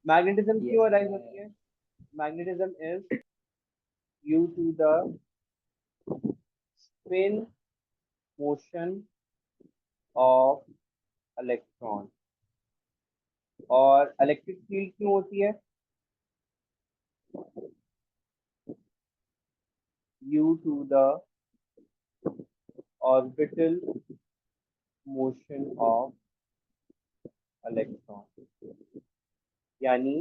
Magnetism क्यों arise होती Yeah. है? Magnetism is due to the spin motion of electron. और इलेक्ट्रिक फील्ड क्यों होती है? Due to the orbital motion of electron. यानी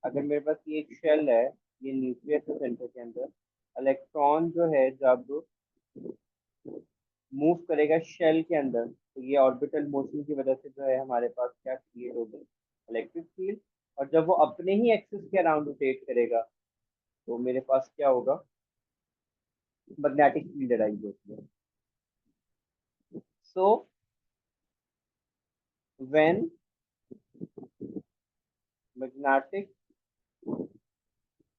अगर मेरे पास ये एक शेल है, ये न्यूक्लियस है सेंटर के अंदर, इलेक्ट्रॉन जो है जब मूव करेगा शेल के अंदर, तो ये ऑर्बिटल मोशन की वजह से जो है हमारे पास क्या क्रिएट होगी? Electric field. और जब वो अपने ही एक्सिस के अराउंड रोटेट करेगा, तो मेरे पास क्या होगा? मैग्नेटिक फील्ड अराइज होती है। So when magnetic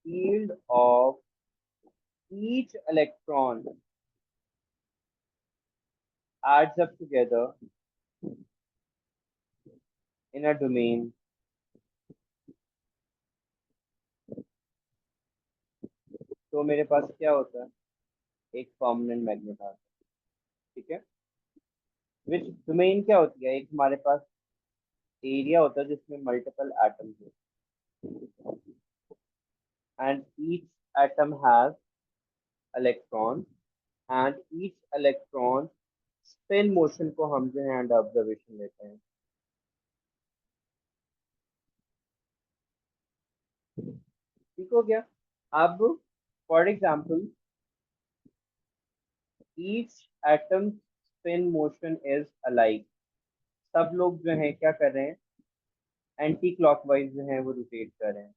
field of each electron adds up together in a domain, तो मेरे पास क्या होता है? एक परमानेंट मैग्नेट आता है। ठीक है। विच डोमेन क्या होती है? एक हमारे पास एरिया होता है जिसमें मल्टीपल एटम्स होते हैं, and each atom has electron, and each electron spin motion को हम जो है अंडर ऑब्जर्वेशन लेते हैं। ठीक हो गया? अब for example, each atom spin motion is alike. सब लोग जो है क्या कर रहे हैं? एंटी क्लॉकवाइज जो है वो रोटेट कर रहे हैं।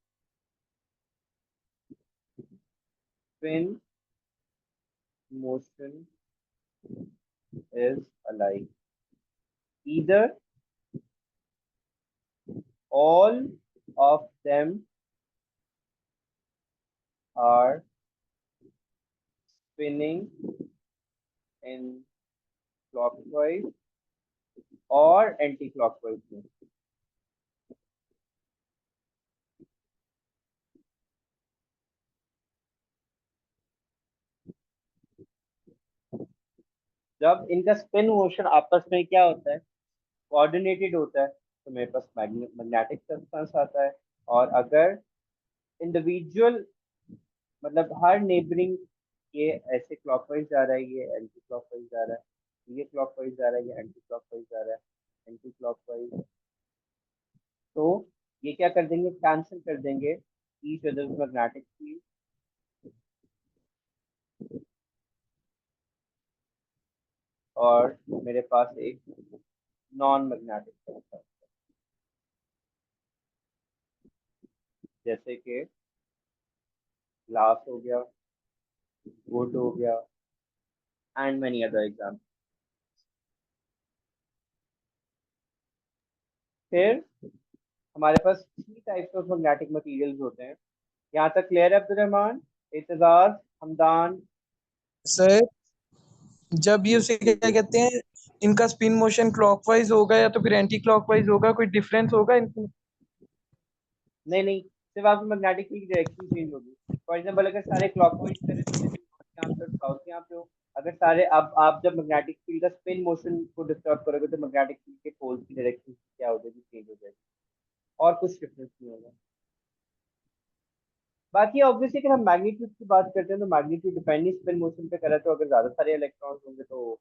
Spin motion is alike. Either all of them are spinning in clockwise और एंटी क्लॉकवाइज में। जब इनका स्पिन मोशन आपस में क्या होता है? कोऑर्डिनेटेड होता है, तो मेरे पास मैग्नेटिक सब्सटेंस आता है। और अगर इंडिविजुअल, मतलब हर नेबरिंग, ये ऐसे क्लॉकवाइज जा रहा है, ये एंटी क्लॉकवाइज जा रहा है, ये क्लॉकवाइज जा रहा है, ये एंटी क्लॉकवाइज जा रहा है, एंटी क्लॉकवाइज, तो ये क्या कर देंगे? कैंसिल कर देंगे ईच अदर मैग्नेटिक फील्ड। और मेरे पास एक नॉन मैग्नेटिक सब्सटेंस, जैसे कि ग्लास हो गया, वुड हो गया, एंड मेनी अदर एग्जाम्पल। फिर हमारे पास three types of magnetic materials होते हैं। यहाँ तक क्लियर है अब्दुलरहमान, एतजाज, हमदान? सर जब ये उसे क्या कहते हैं, इनका स्पिन मोशन क्लॉकवाइज होगा या तो फिर एंटी क्लॉकवाइज होगा, कोई डिफरेंस होगा इनमें? नहीं नहीं, सिर्फ आपकी मैग्नेटिक फील्ड डायरेक्शन चेंज होगी। फॉर एग्जाम्पल, अगर सारे क्लॉकवाइज करें तो मेरे यहाँ पे साउथ यहाँ पे हो। अगर सारे, अब आप जब मैग्नेटिक फील्ड का स्पिन मोशन को डिस्टर्ब करोगे, तो मैग्नेटिक फील्ड के पोल्स की डायरेक्शन क्या हो जाएगी? चेंज हो जाएगी। और कुछ डिफरेंस नहीं होगा। बाकी ऑब्वियसली अगर हम मैग्नीट्यूड की बात करते हैं, तो मैग्नीट्यूड डिपेंडिंग स्पिन मोशन पे करें, तो अगर ज्यादा सारे इलेक्ट्रॉन्स होंगे तो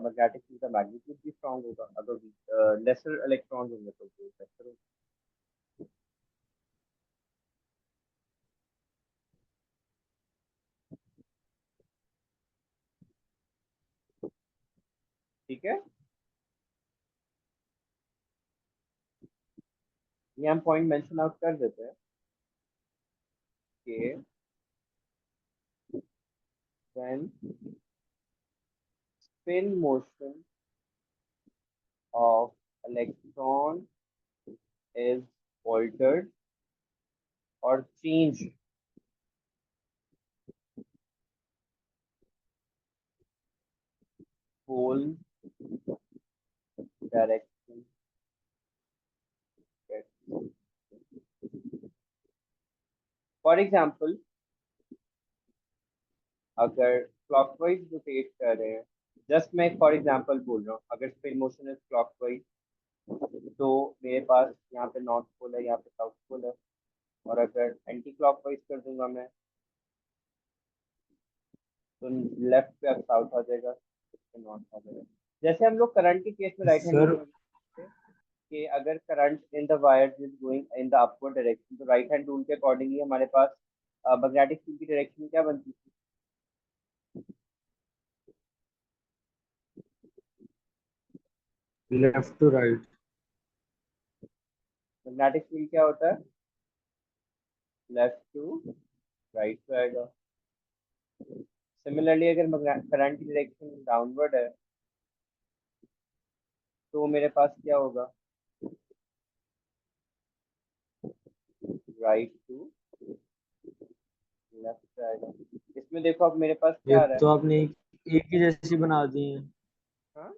मैग्नेटिक फील्ड का मैग्नीट्यूड भी स्ट्रांग होगा। अगर लेसर इलेक्ट्रॉन्स होंगे तो वो लेसर होगा। ठीक है, ये हम पॉइंट मेंशन आउट कर देते हैं कि when spin motion of electron is altered or changed, holes for example अगर क्लॉकवाइज रोटेट कर रहे हैं, जस्ट मैं फॉर एग्जांपल बोल रहा हूँ, अगर स्पिन मोशन इज क्लॉकवाइज तो मेरे पास यहाँ पे नॉर्थ पोल है, यहाँ पे साउथ पोल है, और अगर एंटी क्लॉकवाइज कर दूंगा मैं तो लेफ्ट पे अब साउथ आ जाएगा, नॉर्थ आ जाएगा। जैसे हम लोग करंट के केस में राइट हैंड सर रूल कि अगर current in the wire is going in the upward direction तो राइट हैंड रूल के अकॉर्डिंगली हमारे पास मैग्नेटिक फील्ड की डायरेक्शन क्या बनती थी? Left to right. Magnetic field क्या होता है? लेफ्ट टू राइट पे आएगा। सिमिलरली अगर करंट की डायरेक्शन डाउनवर्ड है तो मेरे पास क्या होगा? राइट टू लेफ्ट आएगा। इसमें देखो अब मेरे पास ये क्या आ रहा है? तो आपने एक ही जैसी बना दी है, हाँ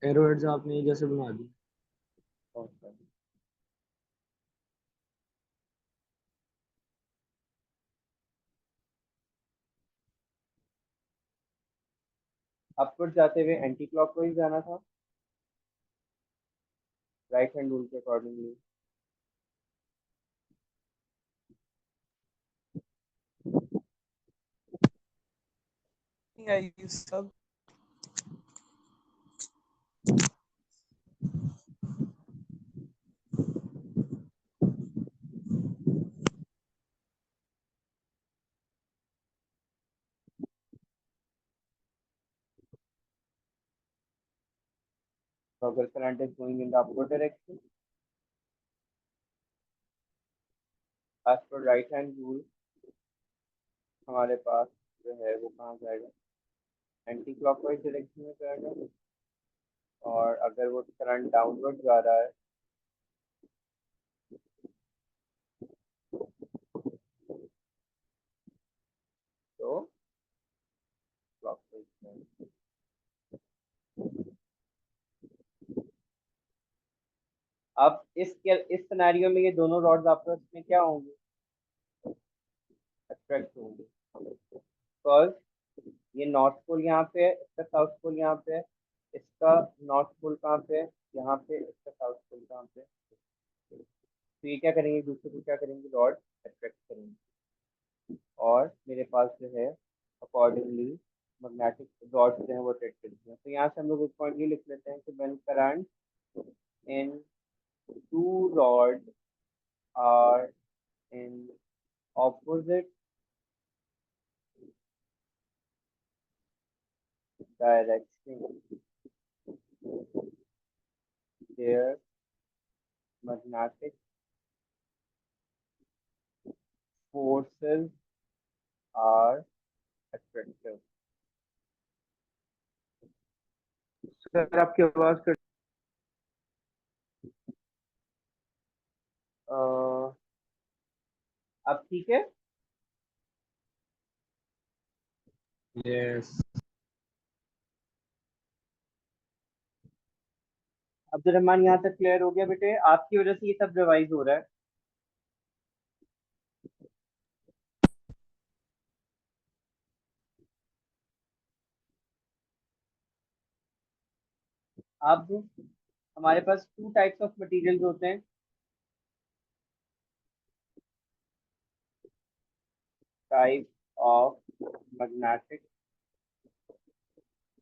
एरोहेड्स आपने एक जैसे बना दी। कौन सा? अपवर्ड जाते हुए एंटी क्लॉकवाइज जाना था राइट हैंड रूल के अकॉर्डिंगली। नहीं आई सब। तो अगर current is going in the upward direction as पर राइट हैंड रूल हमारे पास जो है वो कहाँ जाएगा? एंटी क्लॉकवाइज डायरेक्शन में जाएगा। और अगर वो करंट डाउनवर्ड जा रहा है तो क्लॉकवाइज जाएगा। अब इस सिनेरियो में ये दोनों रॉड्स आपस में क्या होंगे? अट्रैक्ट होंगे, बिकॉज ये नॉर्थ पोल यहाँ पे है, इसका साउथ पोल यहाँ पे है, इसका नॉर्थ पोल कहाँ पे है? यहाँ पे। इसका साउथ पोल कहाँ पे है? तो ये क्या करेंगे? एक दूसरे को क्या करेंगे? रॉड अट्रैक्ट करेंगे और मेरे पास जो है अकॉर्डिंगली मैग्नेटिक रॉड्स जो है वो अट्रैक्ट करती हैं। तो यहाँ से हम लोग एक पॉइंट ये लिख लेते हैं कि when current in two rods are in opposite direction, their magnetic forces are attractive. Sir आपकी आवाज कट। अब ठीक है। यस अब्दुलरहमान यहाँ तक क्लियर हो गया बेटे? आपकी वजह से ये सब रिवाइज हो रहा है। अब हमारे पास टू टाइप्स ऑफ मटेरियल्स होते हैं। टाइप ऑफ मैग्नेटिक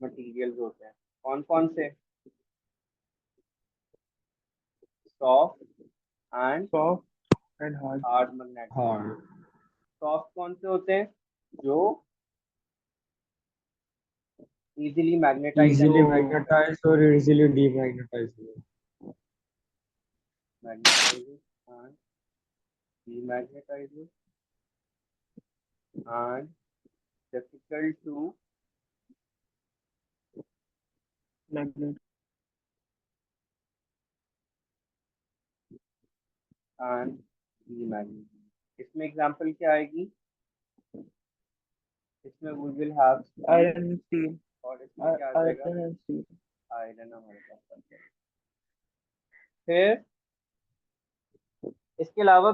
मटेरियल्स होते हैं कौन कौन से? Soft and soft and hard. Hard magnetic. Hard. Soft कौन से होते हैं? जो इजीली मैग्नेटाइज इजीली मैग्नेटाइज और easily demagnetise. magnetizes and demagnetizes and difficult to magnet. and demagnetize। इसमें एग्जांपल क्या आएगी? इसमें we will have iron steel. और इसमें क्या आ जाएगा? Iron and steel. आयरन हमारे पास आ जाएगा। फिर इसके अलावा